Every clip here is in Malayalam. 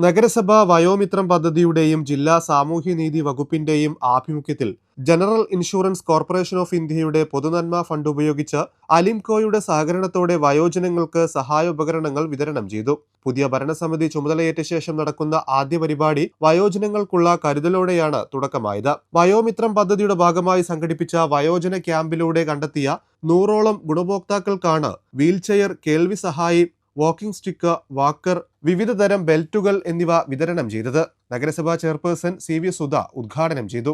നഗരസഭ വയോമിത്രം പദ്ധതിയുടെയും ജില്ലാ സാമൂഹ്യനീതി വകുപ്പിന്റെയും ആഭിമുഖ്യത്തിൽ ജനറൽ ഇൻഷുറൻസ് കോർപ്പറേഷൻ ഓഫ് ഇന്ത്യയുടെ പൊതുനന്മ ഫണ്ട് ഉപയോഗിച്ച് അലിംകോയുടെ സഹകരണത്തോടെ വയോജനങ്ങൾക്ക് സഹായോപകരണങ്ങൾ വിതരണം ചെയ്തു. പുതിയ ഭരണസമിതി ചുമതലയേറ്റ ശേഷം നടക്കുന്ന ആദ്യ പരിപാടി വയോജനങ്ങൾക്കുള്ള കരുതലോടെയാണ് തുടക്കമായത്. വയോമിത്രം പദ്ധതിയുടെ ഭാഗമായി സംഘടിപ്പിച്ച വയോജന ക്യാമ്പിലൂടെ കണ്ടെത്തിയ 100ഓളം ഗുണഭോക്താക്കൾക്കാണ് വീൽചെയർ, കേൾവി സഹായി, വാക്കിംഗ് സ്റ്റിക്ക്, വാക്കർ, വിവിധ തരം ബെൽറ്റുകൾ എന്നിവ വിതരണം ചെയ്തത്. നഗരസഭാ ചെയർപേഴ്സൺ CV സുധ ഉദ്ഘാടനം ചെയ്തു.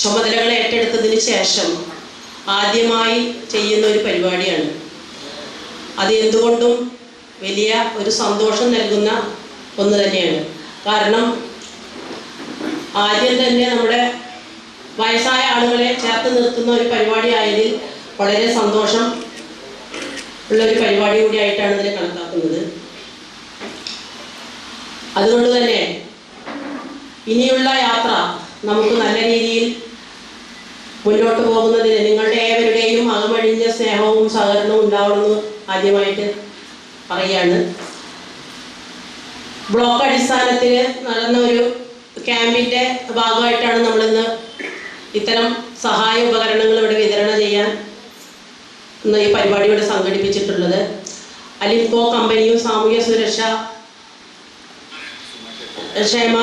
ചുമതലകൾ ഏറ്റെടുത്തതിന് ശേഷം ആദ്യമായി ചെയ്യുന്ന ഒരു പരിപാടിയാണ്. അത് എന്തുകൊണ്ടും വലിയ ഒരു സന്തോഷം നൽകുന്ന ഒന്ന് തന്നെയാണ്. കാരണം ആദ്യം തന്നെ നമ്മുടെ വയസ്സായ ആളുകളെ ചേർത്ത് നിർത്തുന്ന ഒരു പരിപാടി ആയതിൽ വളരെ സന്തോഷം ഉള്ളൊരു പരിപാടി കൂടിയായിട്ടാണ് ഇതിനെ കണക്കാക്കുന്നത്. അതുകൊണ്ട് തന്നെ ഇനിയുള്ള യാത്ര നമുക്ക് നല്ല രീതിയിൽ മുന്നോട്ട് പോകുന്നതിന് നിങ്ങളുടെ ഏവരുടെയും അകമഴിഞ്ഞ സ്നേഹവും സഹകരണവും ഉണ്ടാവണമെന്ന് ആദ്യമായിട്ട് പറയാണ്. ബ്ലോക്ക് അടിസ്ഥാനത്തിൽ നടന്ന ഒരു ക്യാമ്പിൻ്റെ ഭാഗമായിട്ടാണ് നമ്മളിന്ന് ഇത്തരം സഹായ ഉപകരണങ്ങൾ ഇവിടെ വിതരണം ചെയ്യാൻ ഈ പരിപാടി ഇവിടെ സംഘടിപ്പിച്ചിട്ടുള്ളത്. അലിംകോ കമ്പനിയും സാമൂഹ്യ സുരക്ഷ ക്ഷേമ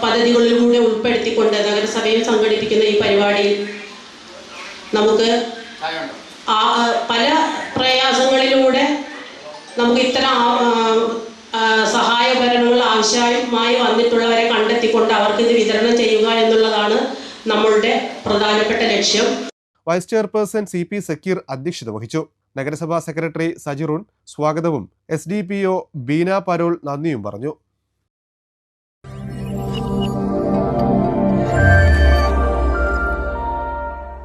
പദ്ധതികളിലൂടെ ഉൾപ്പെടുത്തിക്കൊണ്ട് നഗരസഭയും സംഘടിപ്പിക്കുന്ന ഈ പരിപാടിയിൽ നമുക്ക് പല പ്രയാസങ്ങളിലൂടെ നമുക്ക് ഇത്തരം സഹായപകരണങ്ങൾ ആവശ്യമായി വന്നിട്ടുള്ളവരെ കണ്ടെത്തിക്കൊണ്ട് അവർക്ക് ഇത് വിതരണം ചെയ്യുക എന്നുള്ളതാണ് നമ്മളുടെ പ്രധാനപ്പെട്ട ലക്ഷ്യം. വൈസ് ചെയർപേഴ്സൺ CP സക്കീർ അധ്യക്ഷത വഹിച്ചു. നഗരസഭാ സെക്രട്ടറി സജിറുൻ സ്വാഗതവും SDPO ബീന പരോൾ നന്ദിയും പറഞ്ഞു.